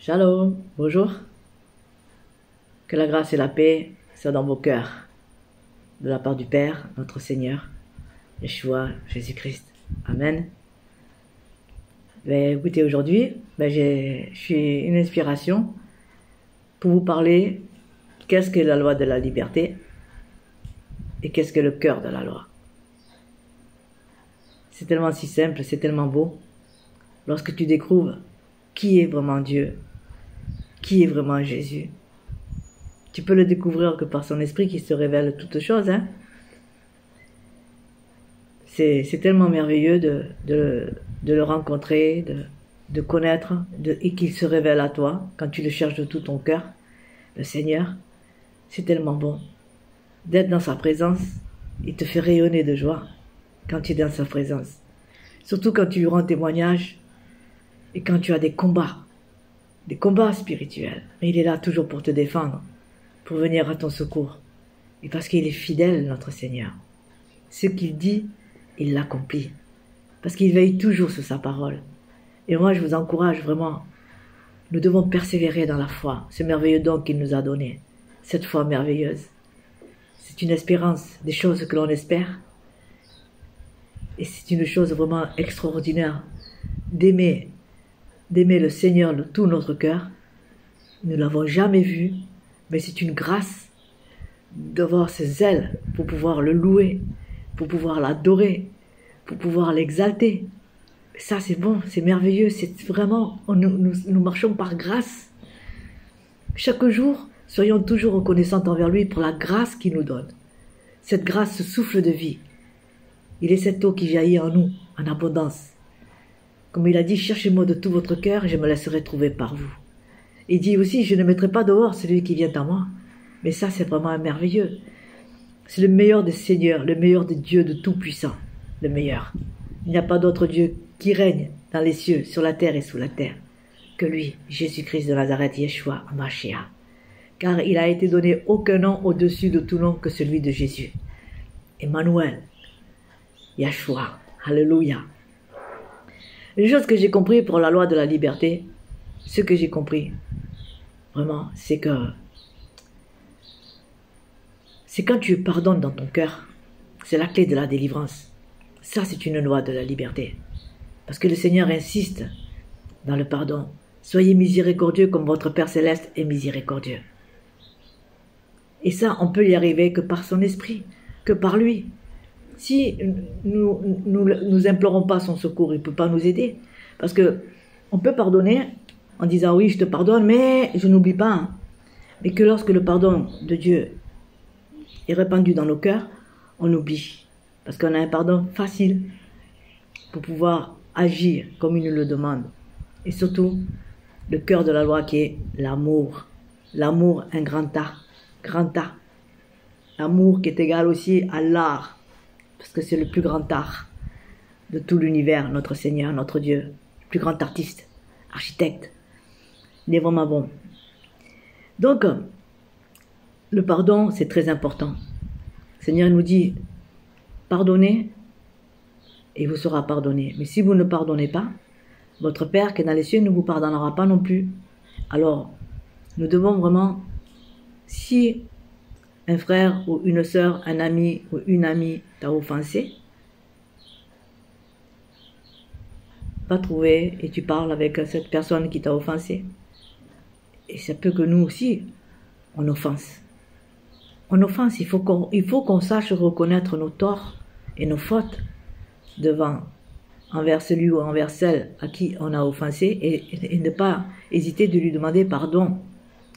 Shalom, bonjour. Que la grâce et la paix soient dans vos cœurs, de la part du Père, notre Seigneur, Yeshua, Jésus-Christ. Amen. Écoutez, aujourd'hui, je suis une inspiration pour vous parler qu'est-ce que la loi de la liberté et qu'est-ce que le cœur de la loi. C'est tellement si simple, c'est tellement beau. Lorsque tu découvres qui est vraiment Dieu, qui est vraiment Jésus, tu peux le découvrir que par son esprit qui se révèle toutes choses. C'est tellement merveilleux de le rencontrer, de connaître, et qu'il se révèle à toi quand tu le cherches de tout ton cœur, le Seigneur. C'est tellement bon d'être dans sa présence. Il te fait rayonner de joie quand tu es dans sa présence. Surtout quand tu lui rends témoignage et quand tu as des combats spirituels. Mais il est là toujours pour te défendre, pour venir à ton secours. Et parce qu'il est fidèle, notre Seigneur. Ce qu'il dit, il l'accomplit. Parce qu'il veille toujours sur sa parole. Et moi, je vous encourage vraiment. Nous devons persévérer dans la foi, ce merveilleux don qu'il nous a donné. Cette foi merveilleuse. C'est une espérance, des choses que l'on espère. Et c'est une chose vraiment extraordinaire d'aimer le Seigneur de tout notre cœur. Nous ne l'avons jamais vu, mais c'est une grâce d'avoir ses ailes pour pouvoir le louer, pour pouvoir l'adorer, pour pouvoir l'exalter. Ça, c'est bon, c'est merveilleux, c'est vraiment, nous marchons par grâce. Chaque jour, soyons toujours reconnaissants envers lui pour la grâce qu'il nous donne. Cette grâce, ce souffle de vie. Il est cette eau qui jaillit en nous, en abondance. Comme il a dit, cherchez-moi de tout votre cœur et je me laisserai trouver par vous. Il dit aussi, je ne mettrai pas dehors celui qui vient à moi. Mais ça, c'est vraiment merveilleux. C'est le meilleur des seigneurs, le meilleur des dieux de tout-puissant. Le meilleur. Il n'y a pas d'autre Dieu qui règne dans les cieux, sur la terre et sous la terre, que lui, Jésus-Christ de Nazareth, Yeshua, Mashiach. Car il a été donné aucun nom au-dessus de tout nom que celui de Jésus. Emmanuel, Yeshua, Alléluia. Une chose que j'ai compris pour la loi de la liberté, ce que j'ai compris, vraiment, c'est que c'est quand tu pardonnes dans ton cœur, c'est la clé de la délivrance. Ça, c'est une loi de la liberté. Parce que le Seigneur insiste dans le pardon. Soyez miséricordieux comme votre Père Céleste est miséricordieux. Et ça, on peut y arriver que par son esprit, que par lui. Si nous implorons pas son secours, il ne peut pas nous aider. Parce que on peut pardonner en disant oui, je te pardonne, mais je n'oublie pas. Mais que lorsque le pardon de Dieu est répandu dans nos cœurs, on oublie. Parce qu'on a un pardon facile pour pouvoir agir comme il nous le demande. Et surtout, le cœur de la loi qui est l'amour. L'amour, un grand A. Grand A. L'amour qui est égal aussi à l'art. Parce que c'est le plus grand art de tout l'univers, notre Seigneur, notre Dieu. Le plus grand artiste, architecte. Il est vraiment bon. Donc, le pardon, c'est très important. Le Seigneur nous dit, pardonnez et il vous sera pardonné. Mais si vous ne pardonnez pas, votre Père qui est dans les cieux ne vous pardonnera pas non plus. Alors, nous devons vraiment, si un frère ou une sœur, un ami ou une amie t'a offensé, va trouver et tu parles avec cette personne qui t'a offensé. Et ça peut que nous aussi, on offense. On offense, il faut qu'on sache reconnaître nos torts et nos fautes envers celui ou envers celle à qui on a offensé et ne pas hésiter de lui demander pardon.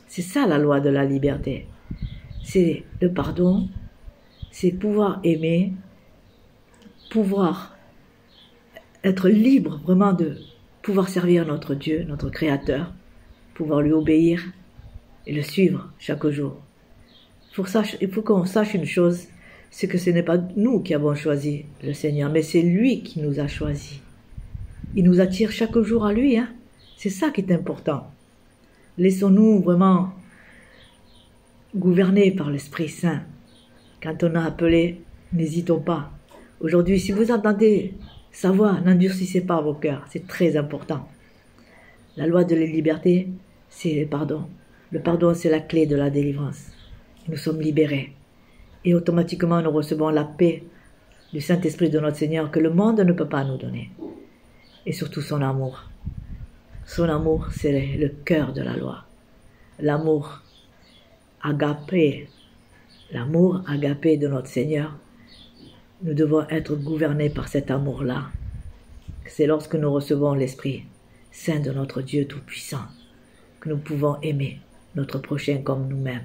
C'est ça la loi de la liberté. C'est le pardon, c'est pouvoir aimer, pouvoir être libre vraiment de pouvoir servir notre Dieu, notre Créateur, pouvoir lui obéir et le suivre chaque jour. Il faut qu'on sache une chose, c'est que ce n'est pas nous qui avons choisi le Seigneur, mais c'est lui qui nous a choisis. Il nous attire chaque jour à lui, C'est ça qui est important. Laissons-nous vraiment gouverner par l'Esprit Saint. Quand on a appelé, n'hésitons pas. Aujourd'hui, si vous entendez sa voix, n'endurcissez pas vos cœurs. C'est très important. La loi de la liberté, c'est le pardon. Le pardon, c'est la clé de la délivrance. Nous sommes libérés. Et automatiquement, nous recevons la paix du Saint-Esprit de notre Seigneur que le monde ne peut pas nous donner. Et surtout son amour. Son amour, c'est le cœur de la loi. L'amour agapé. L'amour agapé de notre Seigneur. Nous devons être gouvernés par cet amour-là. C'est lorsque nous recevons l'Esprit Saint de notre Dieu Tout-Puissant que nous pouvons aimer notre prochain comme nous-mêmes.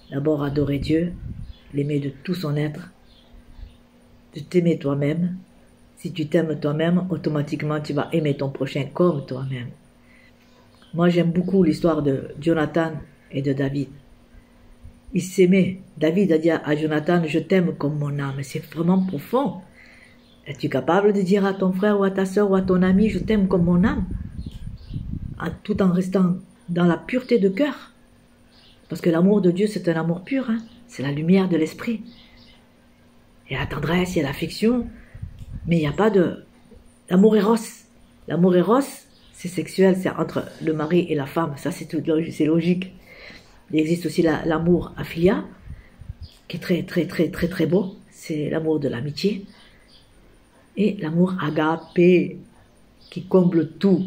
D'abord adorer Dieu, l'aimer de tout son être, de t'aimer toi-même. Si tu t'aimes toi-même, automatiquement tu vas aimer ton prochain comme toi-même. Moi j'aime beaucoup l'histoire de Jonathan et de David. Ils s'aimaient. David a dit à Jonathan, je t'aime comme mon âme. C'est vraiment profond. Es-tu capable de dire à ton frère ou à ta soeur ou à ton ami, je t'aime comme mon âme, tout en restant dans la pureté de cœur? Parce que l'amour de Dieu, c'est un amour pur, hein? C'est la lumière de l'esprit. Il y a la tendresse, il y a l'affection, mais il n'y a pas de... L'amour éros. L'amour éros, c'est sexuel, c'est entre le mari et la femme, ça c'est logique. Il existe aussi l'amour aphilia, qui est très très très très très beau, c'est l'amour de l'amitié. Et l'amour agapé, qui comble tout.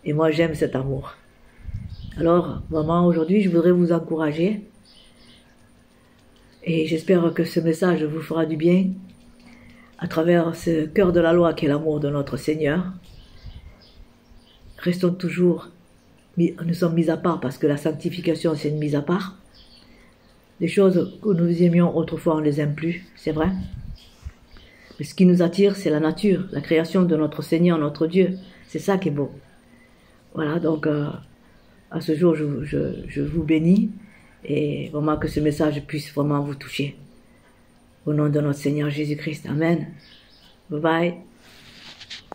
Et moi j'aime cet amour. Alors vraiment aujourd'hui je voudrais vous encourager. Et j'espère que ce message vous fera du bien. À travers ce cœur de la loi qui est l'amour de notre Seigneur. Restons toujours, nous sommes mis à part parce que la sanctification c'est une mise à part. Les choses que nous aimions autrefois on ne les aime plus, c'est vrai. Mais ce qui nous attire, c'est la nature, la création de notre Seigneur, notre Dieu. C'est ça qui est beau. Voilà, donc à ce jour, je vous bénis et vraiment que ce message puisse vraiment vous toucher. Au nom de notre Seigneur Jésus-Christ. Amen. Bye bye.